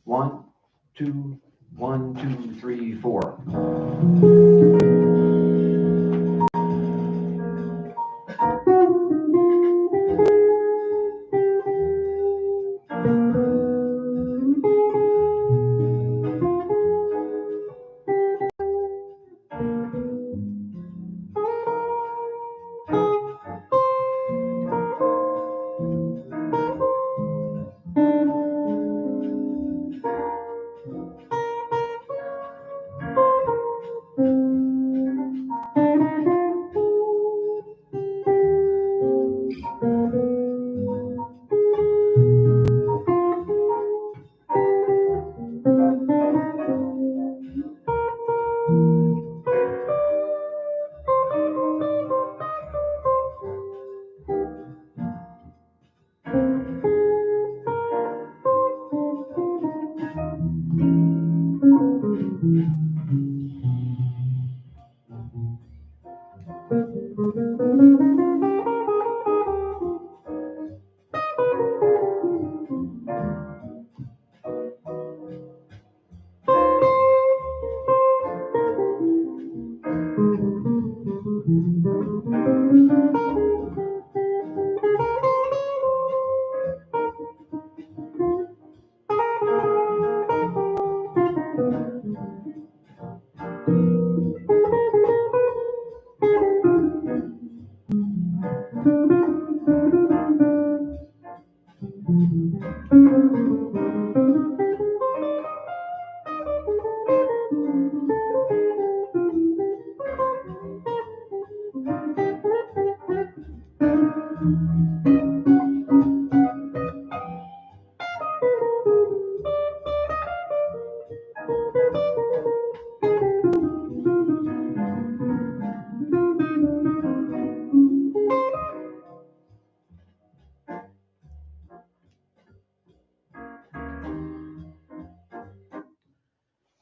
1, 2, 1, 2, 3, 4.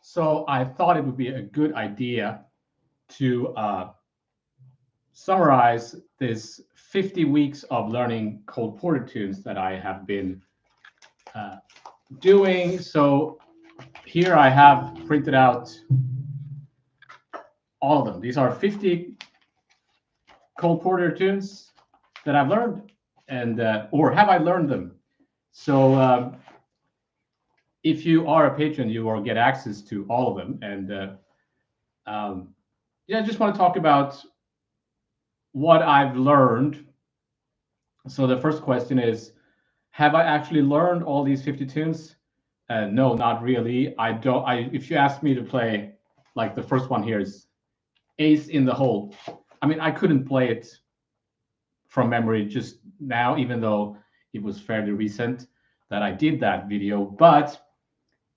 So I thought it would be a good idea to summarize this 50 weeks of learning Cole Porter tunes that I have been uh, doing. So here I have printed out all of them. These are 50 Cole Porter tunes that I've learned, and or have I learned them? So if you are a patron, you will get access to all of them. And yeah, I just want to talk about what I've learned. So the first question is, have I actually learned all these 50 tunes? No, not really. I don't. If you ask me to play, like the first one here is Ace in the Hole. I mean, I couldn't play it from memory just now, even though it was fairly recent that I did that video. But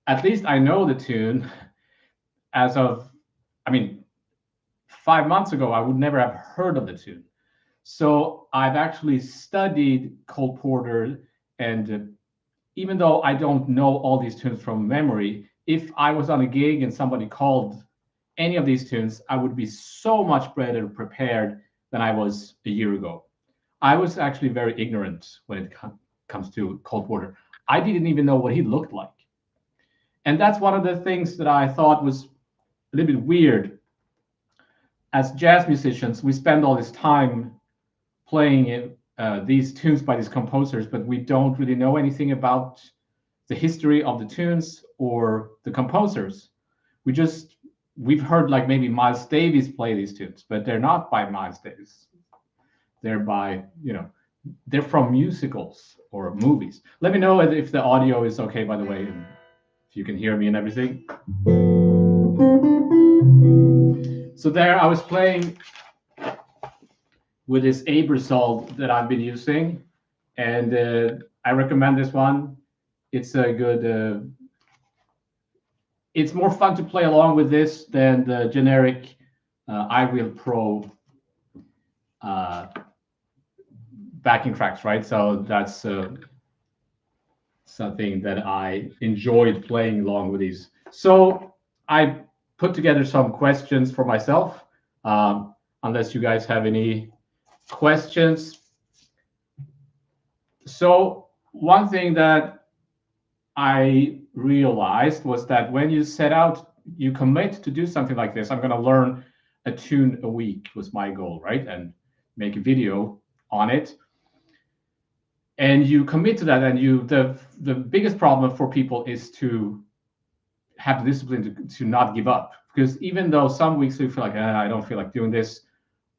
at least I know the tune as of, I mean, 5 months ago, I would never have heard of the tune. So I've actually studied Cole Porter, and even though I don't know all these tunes from memory, if I was on a gig and somebody called any of these tunes, I would be so much better prepared than I was a year ago. I was actually very ignorant when it comes to Cole Porter. I didn't even know what he looked like. And that's one of the things that I thought was a little bit weird. As jazz musicians, we spend all this time playing these tunes by these composers, but we don't really know anything about the history of the tunes or the composers. We've heard like maybe Miles Davis play these tunes, but they're not by Miles Davis. They're by, they're from musicals or movies. Let me know if the audio is okay, by the way, and if you can hear me and everything. So there I was playing with this Aebersold that I've been using, and I recommend this one. It's a good. It's more fun to play along with this than the generic iReal Pro backing tracks, right? So that's something that I enjoyed playing along with these. So I put together some questions for myself. Unless you guys have any questions. So one thing that I realized was that when you set out, you commit to do something like this. I'm going to learn a tune a week was my goal, right? And make a video on it. And you commit to that, and the biggest problem for people is to have the discipline to not give up. Because even though some weeks you feel like I don't feel like doing this,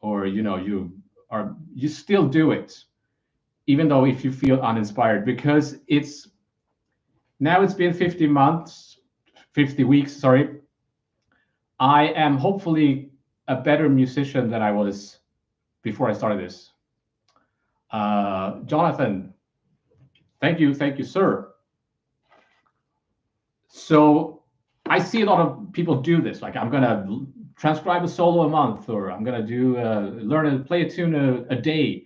or you still do it, even though if you feel uninspired, because it's been 50 weeks, sorry. I am hopefully a better musician than I was before I started this. Jonathan, thank you, sir. So I see a lot of people do this. Like, I'm gonna transcribe a solo a month, or I'm gonna do learn to play a tune a day,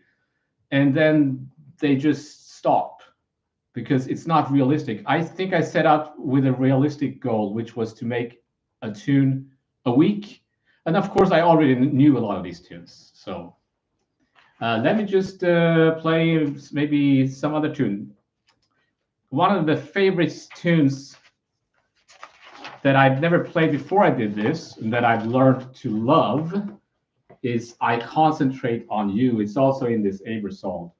and then they just stop because it's not realistic. I think I set out with a realistic goal, which was to make a tune a week, and of course I already knew a lot of these tunes. So let me just play maybe some other tune. One of the favorite tunes that I've never played before I did this, and that I've learned to love, is I Concentrate on You. It's also in this Aber song.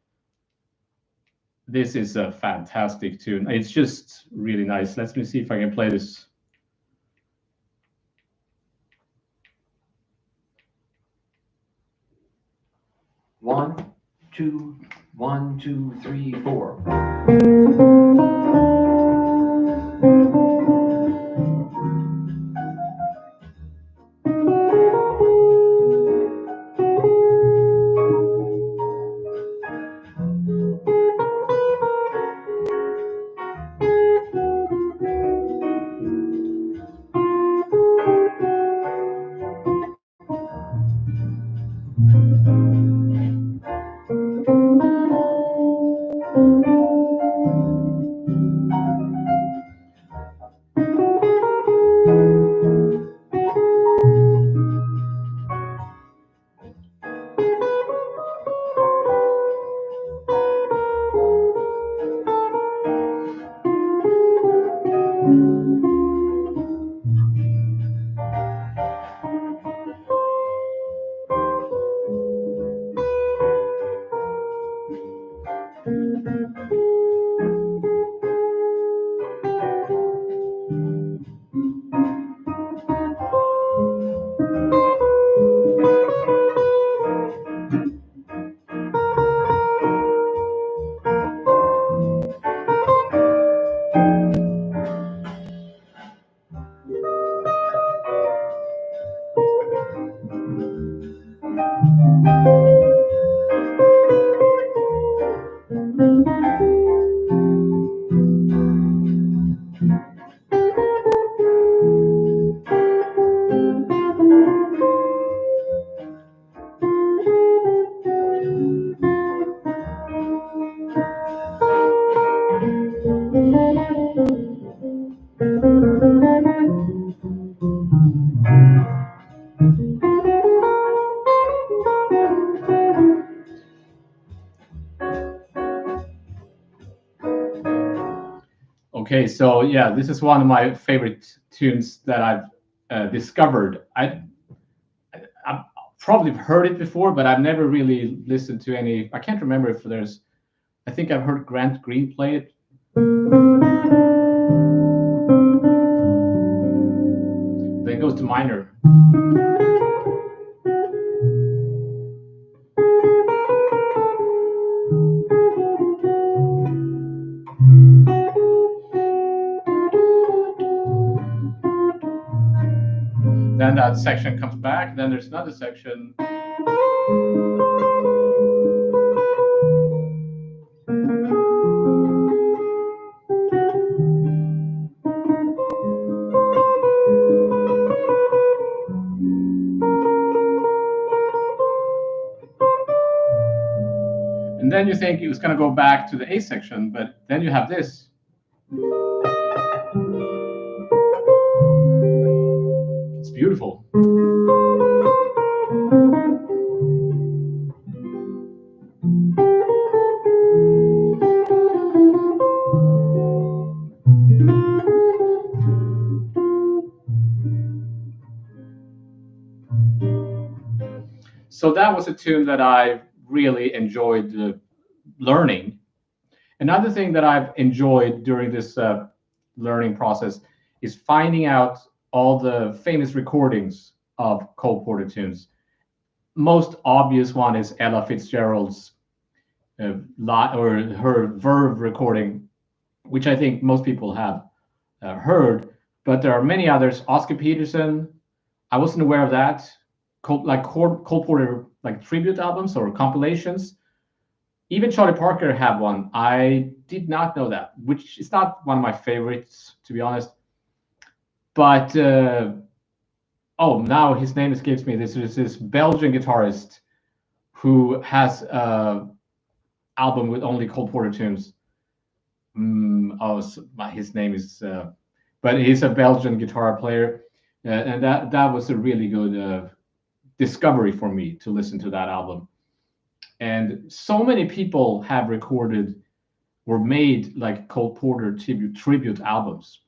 This is a fantastic tune. It's just really nice. Let me see if I can play this. One, two, 1, 2, 3, 4. Okay, so yeah, this is one of my favorite tunes that I've discovered. I've probably heard it before, but I've never really listened to any. I can't remember if there's. I think I've heard Grant Green play it. Then it goes to minor. Then that section comes back. Then there's another section. And then you think it was going to go back to the A section, but then you have this. It's beautiful. So that was a tune that I really enjoyed learning. Another thing that I've enjoyed during this learning process is finding out all the famous recordings of Cole Porter tunes. Most obvious one is Ella Fitzgerald's or her Verve recording, which I think most people have heard. But there are many others. Oscar Peterson, I wasn't aware of that. Cole Porter like tribute albums or compilations. Even Charlie Parker had one. I did not know that, which is not one of my favorites, to be honest. But now his name escapes me. This is this Belgian guitarist who has an album with only Cole Porter tunes. His name is, but he's a Belgian guitar player, and that was a really good discovery for me to listen to that album. And so many people have recorded or made like Cole Porter tribute albums.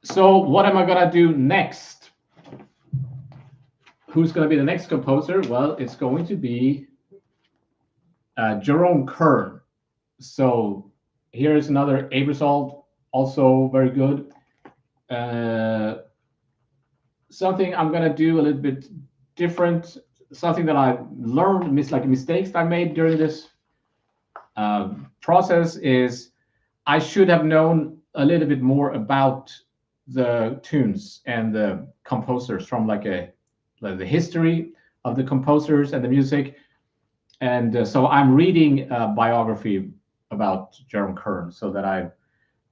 So what am I gonna do next? Who's gonna be the next composer? Well, it's going to be Jerome Kern. So here is another Ebersol, also very good. Something I'm gonna do a little bit different, something that I learned, mistakes I made during this process is I should have known a little bit more about the tunes and the composers from like the history of the composers and the music. And so I'm reading a biography about Jerome Kern so that I'm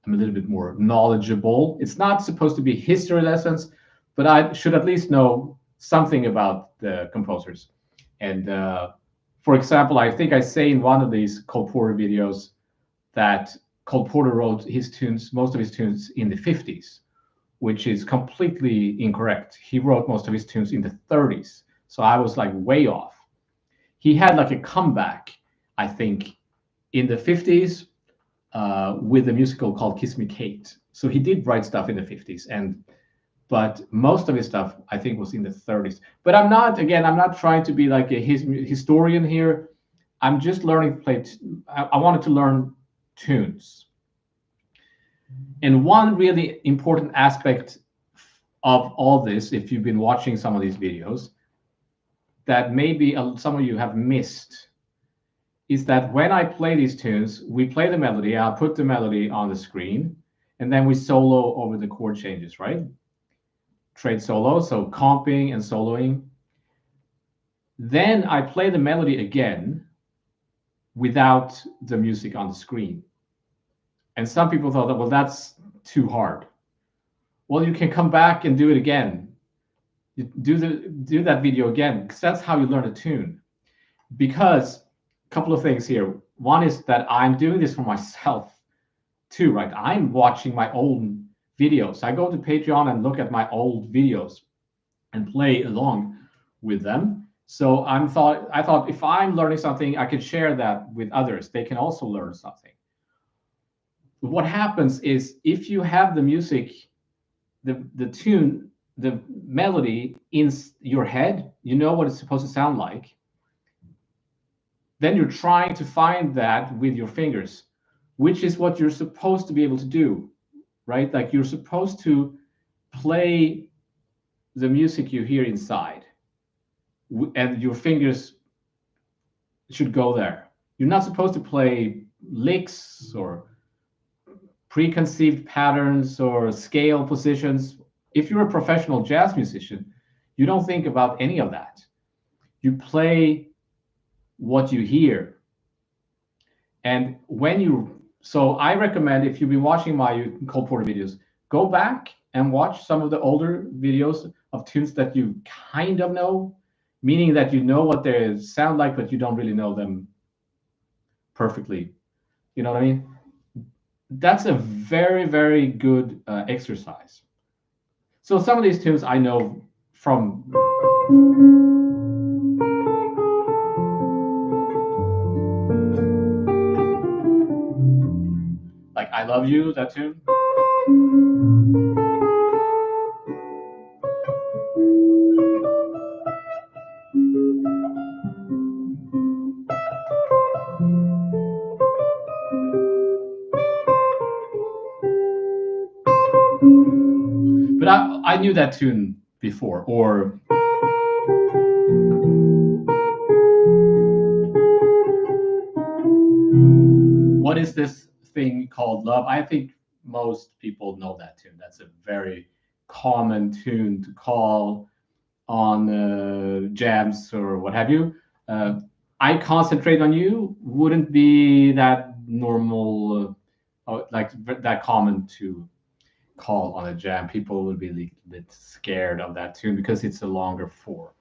a little bit more knowledgeable. It's not supposed to be history lessons, but I should at least know something about the composers. And for example, I think I say in one of these Cole Porter videos that Cole Porter wrote his tunes, most of his tunes in the 50s, which is completely incorrect. He wrote most of his tunes in the 30s. So I was like way off. He had like a comeback, I think, in the 50s with a musical called Kiss Me Kate. So he did write stuff in the 50s, but most of his stuff I think was in the 30s. But I'm not trying to be like a historian here. I'm just learning to play. I wanted to learn tunes. And one really important aspect of all this, if you've been watching some of these videos, that maybe some of you have missed, is that when I play these tunes, we play the melody, I'll put the melody on the screen, and then we solo over the chord changes, right? Trade solo, so comping and soloing. Then I play the melody again without the music on the screen. And some people thought that, well, that's too hard. Well, you can come back and do it again. You do that video again, because that's how you learn a tune. Because a couple of things here. One is that I'm doing this for myself too, right? I'm watching my own videos. I go to Patreon and look at my old videos and play along with them. So I thought if I'm learning something, I could share that with others. They can also learn something. What happens is if you have the music, the tune, the melody in your head, you know what it's supposed to sound like. Then you're trying to find that with your fingers, which is what you're supposed to be able to do, right? Like you're supposed to play the music you hear inside, and your fingers should go there. You're not supposed to play licks or preconceived patterns or scale positions. If you're a professional jazz musician, you don't think about any of that. You play what you hear. And so I recommend, if you've been watching my Cole Porter videos, go back and watch some of the older videos of tunes that you kind of know, meaning that you know what they sound like, but you don't really know them perfectly. You know what I mean? That's a very, very good exercise. So some of these tunes I know from. Like I Love You, that tune. I knew that tune before, or what is this thing called love? I think most people know that tune. That's a very common tune to call on jams or what have you. Uh, I concentrate on you wouldn't be that normal, like that common to call on a jam. People would be a little bit scared of that tune because it's a longer four.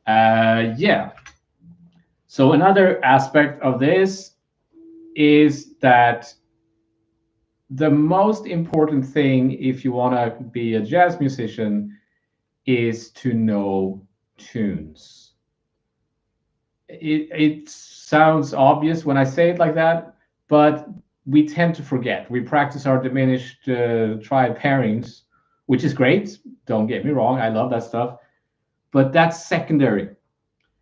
Yeah. So another aspect of this is that the most important thing if you want to be a jazz musician is to know tunes. It sounds obvious when I say it like that, but we tend to forget. We practice our diminished triad pairings, which is great. Don't get me wrong, I love that stuff, but that's secondary.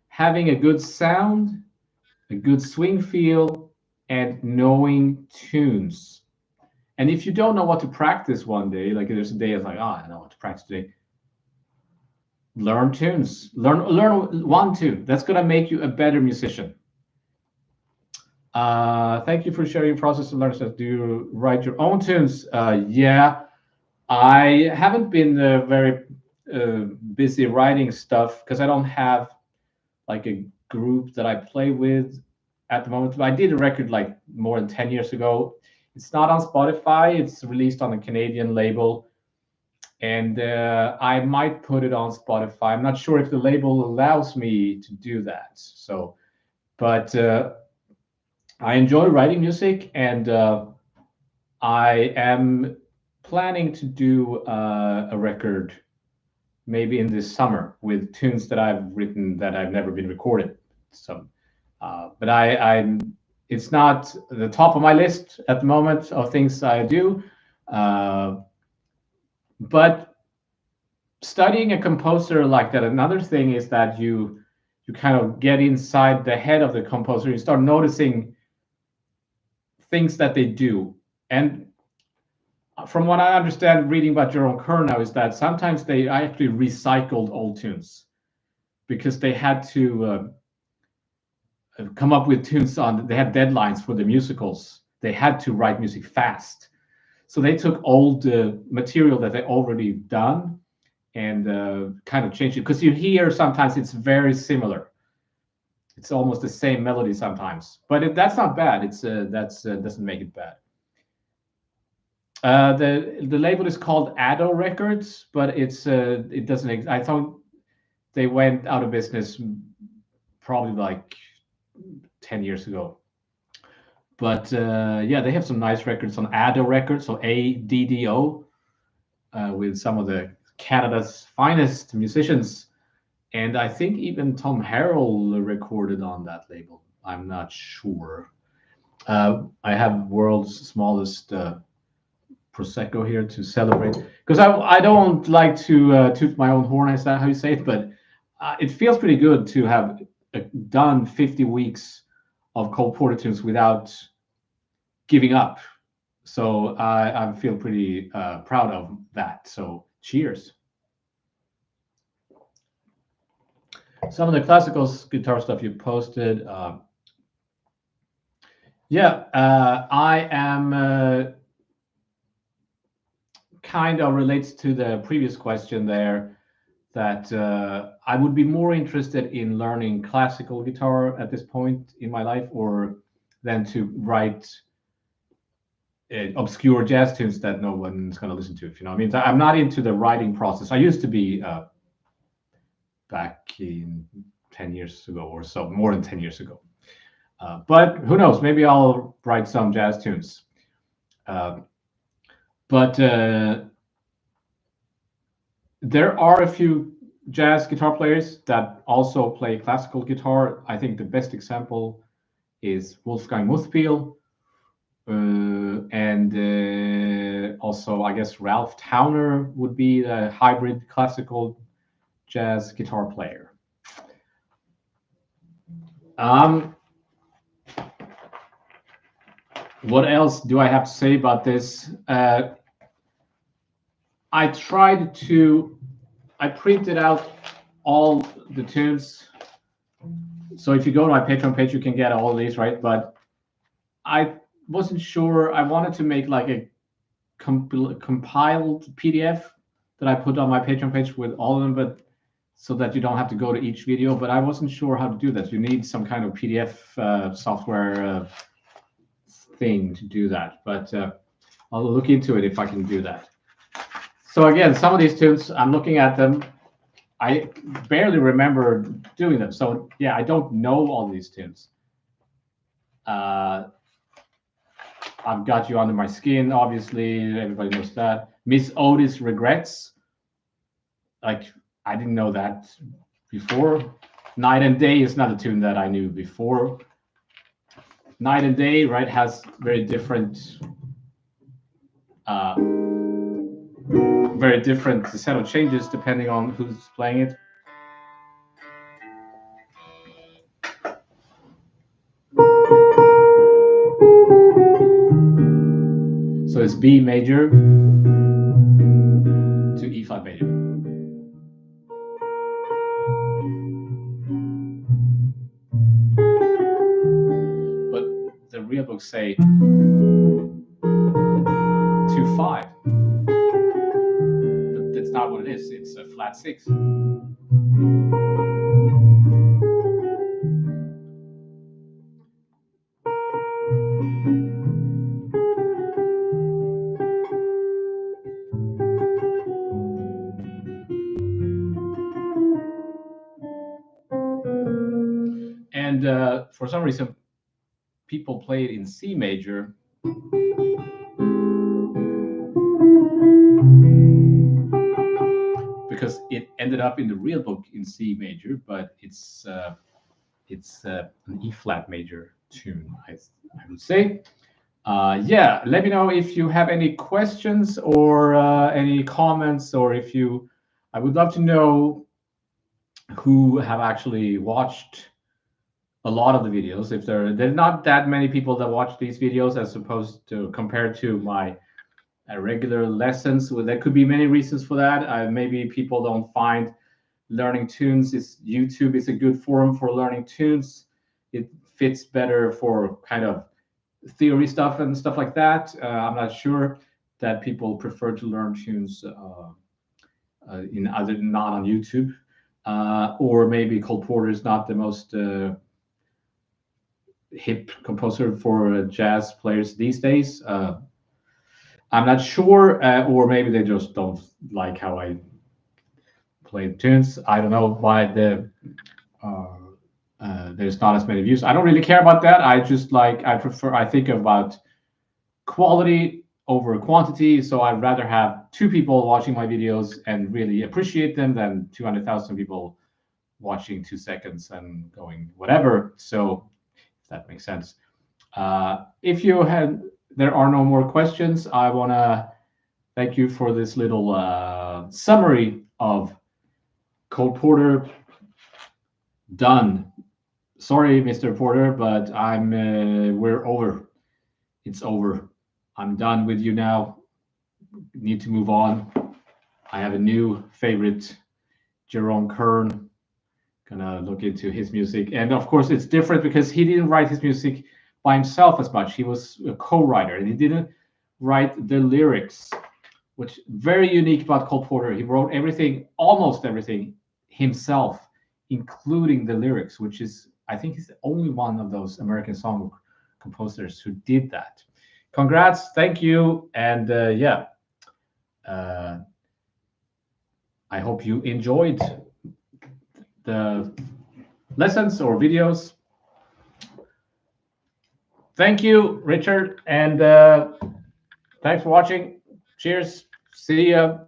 Having a good sound, a good swing feel, and knowing tunes. And if you don't know what to practice one day, like there's a day it's like, oh, I don't know what to practice today. Learn tunes. Learn one tune. That's gonna make you a better musician. Thank you for sharing your process of learning. Do you write your own tunes? Yeah, I haven't been very busy writing stuff because I don't have like a group that I play with at the moment. I did a record like more than 10 years ago. It's not on Spotify. It's released on a Canadian label, and I might put it on Spotify. I'm not sure if the label allows me to do that. So, but I enjoy writing music, and I am planning to do a record maybe in this summer with tunes that I've written that I've never been recorded. So, but I'm it's not the top of my list at the moment of things I do. But studying a composer like that, another thing is that you kind of get inside the head of the composer. You start noticing things that they do. And from what I understand, reading about Jerome Kern now, is that sometimes they actually recycled old tunes because they had to come up with tunes on. They had deadlines for the musicals. They had to write music fast, so they took old material that they already done and kind of changed it. Because you hear sometimes it's very similar. It's almost the same melody sometimes, but that's not bad. It's doesn't make it bad. The label is called Ado Records, but it doesn't. I thought they went out of business probably like 10 years ago. But yeah, they have some nice records on Ado Records, so ADDO, with some of the Canada's finest musicians, and I think even Tom Harrell recorded on that label. I'm not sure. I have world's smallest prosecco here to celebrate because I don't like to toot my own horn. Is that how you say it? But it feels pretty good to have done 50 weeks of Cole Porter tunes without giving up. So I feel pretty proud of that. So cheers. Some of the classical guitar stuff you posted. Yeah, I am kind of relates to the previous question there, that I would be more interested in learning classical guitar at this point in my life, or than to write obscure jazz tunes that no one's going to listen to. If you know what I mean. I'm not into the writing process. I used to be back in 10 years ago or so, more than 10 years ago. But who knows? Maybe I'll write some jazz tunes. But there are a few jazz guitar players that also play classical guitar. I think the best example is Wolfgang Muthpiel, and also I guess Ralph Towner would be the hybrid classical jazz guitar player. What else do I have to say about this? I printed out all the tunes. So if you go to my Patreon page, you can get all of these, right? But I wasn't sure. I wanted to make like a compiled PDF that I put on my Patreon page with all of them, but so that you don't have to go to each video. But I wasn't sure how to do that. You need some kind of PDF software thing to do that. But I'll look into it if I can do that. So again, some of these tunes, I'm looking at them. I barely remember doing them. So yeah, I don't know all these tunes. I've Got You Under My Skin, obviously, everybody knows that. Miss Otis Regrets, like I didn't know that before. Night and Day is not a tune that I knew before. Night and Day, right, has very different set of changes depending on who's playing it. So it's B major to E flat major. But the real books say 2/5. But that's not what it is. It's a flat 6. And for some reason, people play it in C major. Because it ended up in the real book in C major, but it's an E flat major tune, I would say. Yeah, let me know if you have any questions or any comments, or if you, I would love to know who have actually watched a lot of the videos. If there are not that many people that watch these videos as opposed to compared to my regular lessons. Well, there could be many reasons for that. Maybe people don't find learning tunes YouTube is a good forum for learning tunes. It fits better for kind of theory stuff and stuff like that. I'm not sure that people prefer to learn tunes in other not on YouTube, or maybe Cole Porter is not the most hip composer for jazz players these days. I'm not sure, or maybe they just don't like how I play the tunes. I don't know why there's not as many views. I don't really care about that. I think about quality over quantity. So I'd rather have 2 people watching my videos and really appreciate them than 200,000 people watching 2 seconds and going whatever. So if that makes sense. If there are no more questions, I want to thank you for this little summary of Cole Porter. Done. Sorry, Mr. Porter, but we're over. It's over. I'm done with you now. Need to move on. I have a new favorite, Jerome Kern. Gonna look into his music. And of course, it's different because he didn't write his music by himself as much. He was a co-writer, and he didn't write the lyrics, which is very unique about Cole Porter. He wrote almost everything himself, including the lyrics, which is, I think he's the only one of those American song composers who did that. Congrats, thank you, and yeah. I hope you enjoyed the lessons or videos. Thank you, Richard, and thanks for watching. Cheers. See ya.